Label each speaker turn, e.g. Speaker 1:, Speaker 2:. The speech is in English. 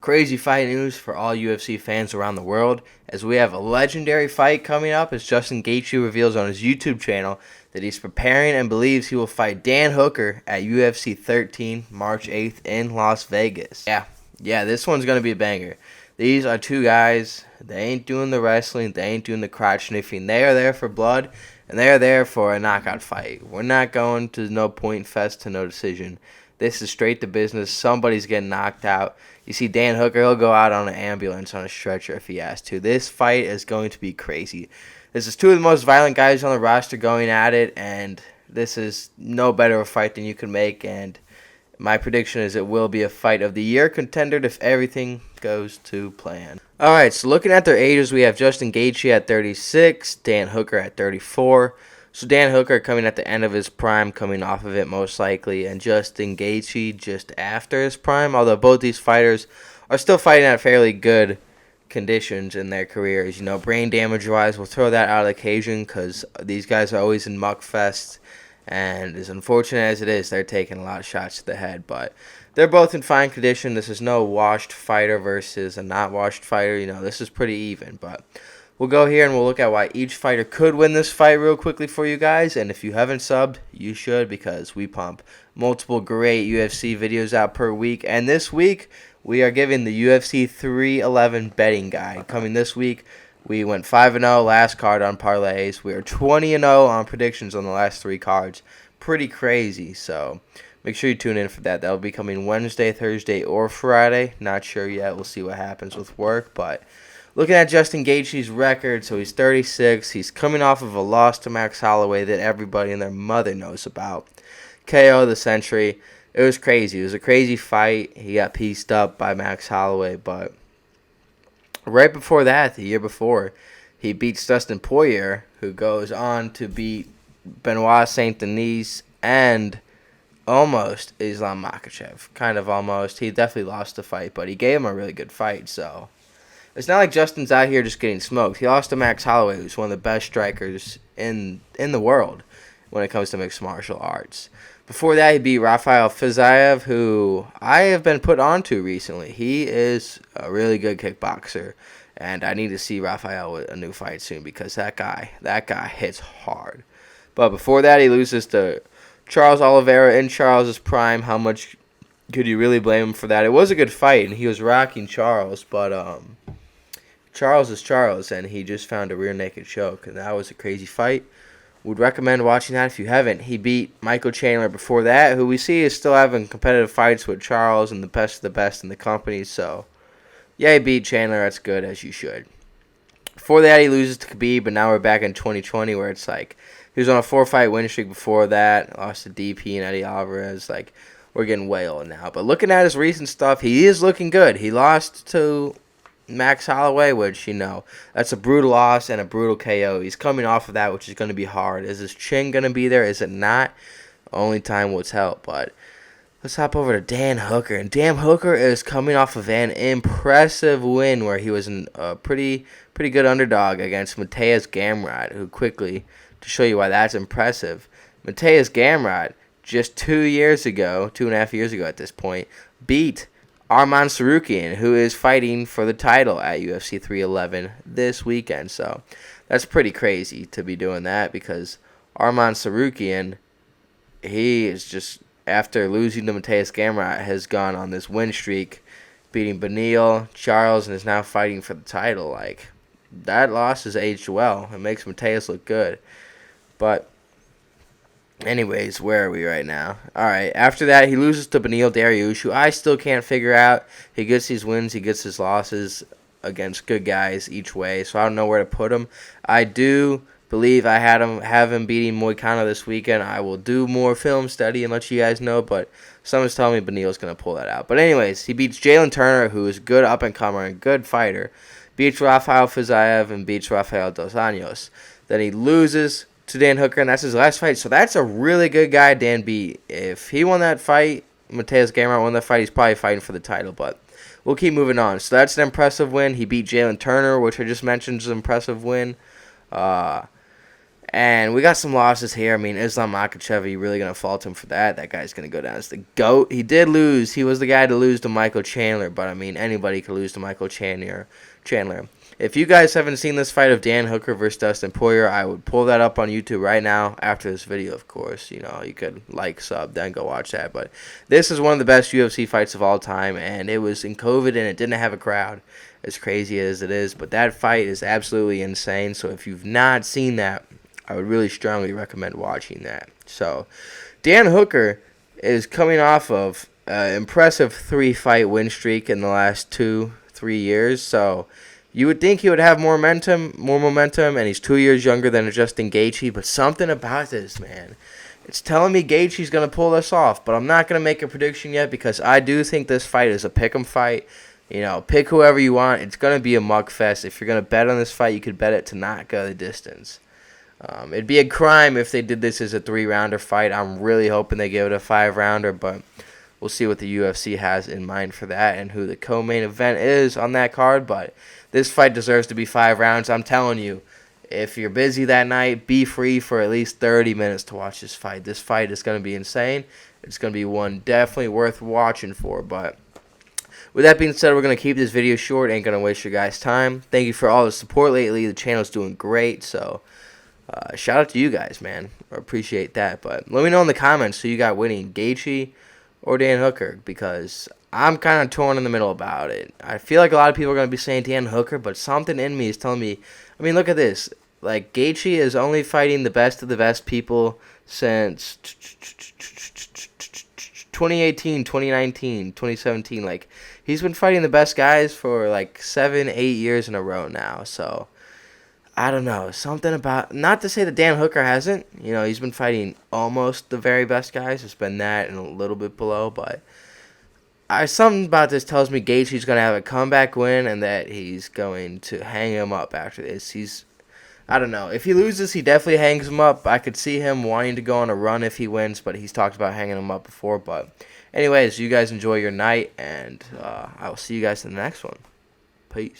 Speaker 1: Crazy fight news for all UFC fans around the world, as we have a legendary fight coming up as Justin Gaethje reveals on his YouTube channel that he's preparing and believes he will fight Dan Hooker at UFC 13 March 8th in Las Vegas. Yeah, this one's going to be a banger. These are two guys, they ain't doing the wrestling, they ain't doing the crotch sniffing. They are there for blood, and they are there for a knockout fight. We're not going to no point fest to no decision. This is straight to business. Somebody's getting knocked out. You see Dan Hooker, he'll go out on an ambulance on a stretcher if he has to. This fight is going to be crazy. This is two of the most violent guys on the roster going at it, and this is no better of a fight than you can make, and my prediction is it will be a fight of the year contender if everything goes to plan. Alright, so looking at their ages, we have Justin Gaethje at 36, Dan Hooker at 34. So Dan Hooker coming at the end of his prime, coming off of it most likely, and Justin Gaethje just after his prime, although both these fighters are still fighting at fairly good conditions in their careers. You know, brain damage-wise, we'll throw that out of the occasion because these guys are always in muck fest, and as unfortunate as it is, they're taking a lot of shots to the head, but they're both in fine condition. This is no washed fighter versus a not washed fighter. You know, this is pretty even, but we'll go here and we'll look at why each fighter could win this fight real quickly for you guys. And if you haven't subbed, you should, because we pump multiple great UFC videos out per week. And this week, we are giving the UFC 311 betting guide. Coming this week, we went 5-0 last card on parlays. We are 20-0 on predictions on the last three cards. Pretty crazy, so make sure you tune in for that. That will be coming Wednesday, Thursday, or Friday. Not sure yet. We'll see what happens with work, but looking at Justin Gaethje's record, so he's 36. He's coming off of a loss to Max Holloway that everybody and their mother knows about. KO the century. It was crazy. It was a crazy fight. He got pieced up by Max Holloway, but right before that, the year before, he beats Dustin Poirer, who goes on to beat Benoit Saint Denis and almost Islam Makhachev. Kind of almost. He definitely lost the fight, but he gave him a really good fight, so it's not like Justin's out here just getting smoked. He lost to Max Holloway, who's one of the best strikers in the world when it comes to mixed martial arts. Before that, he beat Rafael Fiziev, who I have been put onto recently. He is a really good kickboxer, and I need to see Rafael with a new fight soon because that guy hits hard. But before that, he loses to Charles Oliveira in Charles' prime. How much could you really blame him for that? It was a good fight, and he was rocking Charles, but Charles is Charles, and he just found a rear naked choke, and that was a crazy fight. Would recommend watching that if you haven't. He beat Michael Chandler before that, who we see is still having competitive fights with Charles and the best of the best in the company, so yeah, he beat Chandler. That's good, as you should. Before that, he loses to Khabib, but now we're back in 2020 where it's like he was on a 4-fight win streak before that, lost to DP and Eddie Alvarez. Like, we're getting way old now. But looking at his recent stuff, he is looking good. He lost to Max Holloway, which, you know, that's a brutal loss and a brutal KO. He's coming off of that, which is going to be hard. Is his chin going to be there? Is it not? Only time will tell. But let's hop over to Dan Hooker. And Dan Hooker is coming off of an impressive win where he was a pretty good underdog against Mateusz Gamrot, who quickly, to show you why that's impressive, Mateusz Gamrot just 2.5 years ago at this point, beat Arman Tsarukyan, who is fighting for the title at UFC 311 this weekend. So that's pretty crazy to be doing that because Arman Tsarukyan, he is just, after losing to Mateusz Gamrot, has gone on this win streak, beating Beneil, Charles, and is now fighting for the title. Like, that loss has aged well. It makes Mateusz look good. But anyways, where are we right now? Alright, after that, he loses to Beneil Dariush, who I still can't figure out. He gets his wins, he gets his losses against good guys each way, so I don't know where to put him. I do believe I have him beating Moicano this weekend. I will do more film study and let you guys know, but someone's telling me Beneil's going to pull that out. But anyways, he beats Jalen Turner, who is a good up-and-comer and good fighter, beats Rafael Fiziev, and beats Rafael Dos Anjos. Then he loses to Dan Hooker, and that's his last fight. So that's a really good guy Dan beat. If he won that fight, Mateusz Gamrot won that fight, he's probably fighting for the title, but we'll keep moving on. So that's an impressive win. He beat Jalen Turner, which I just mentioned is an impressive win. And we got some losses here. I mean, Islam Makhachev, are you really going to fault him for that? That guy's going to go down as the GOAT. He did lose. He was the guy to lose to Michael Chandler. But, I mean, anybody could lose to Michael Chandler. If you guys haven't seen this fight of Dan Hooker versus Dustin Poirer, I would pull that up on YouTube right now after this video, of course. You know, you could like, sub, then go watch that. But this is one of the best UFC fights of all time. And it was in COVID and it didn't have a crowd, as crazy as it is. But that fight is absolutely insane. So if you've not seen that, I would really strongly recommend watching that. So, Dan Hooker is coming off of an impressive 3-fight win streak in the last 2-3 years. So, you would think he would have more momentum, and he's 2 years younger than Justin Gaethje. But something about this, man, it's telling me Gaethje's going to pull this off. But I'm not going to make a prediction yet because I do think this fight is a pick'em fight. You know, pick whoever you want. It's going to be a mug fest. If you're going to bet on this fight, you could bet it to not go the distance. It'd be a crime if they did this as a 3-rounder fight. I'm really hoping they give it a 5-rounder, but we'll see what the UFC has in mind for that and who the co-main event is on that card. But this fight deserves to be 5 rounds. I'm telling you, if you're busy that night, be free for at least 30 minutes to watch this fight. This fight is going to be insane. It's going to be one definitely worth watching for. But with that being said, we're going to keep this video short. Ain't going to waste your guys' time. Thank you for all the support lately. The channel's doing great, so shout out to you guys, man. I appreciate that. But let me know in the comments who you got winning, Gaethje or Dan Hooker, because I'm kind of torn in the middle about it. I feel like a lot of people are going to be saying Dan Hooker, but something in me is telling me, I mean, look at this. Like, Gaethje is only fighting the best of the best people since 2018, 2019, 2017. Like, he's been fighting the best guys for like 7-8 years in a row now, so I don't know, something about, not to say that Dan Hooker hasn't, you know, he's been fighting almost the very best guys. It's been that and a little bit below, but something about this tells me Gaethje's going to have a comeback win and that he's going to hang him up after this. I don't know. If he loses, he definitely hangs him up. I could see him wanting to go on a run if he wins, but he's talked about hanging him up before. But anyways, you guys enjoy your night, and I will see you guys in the next one. Peace.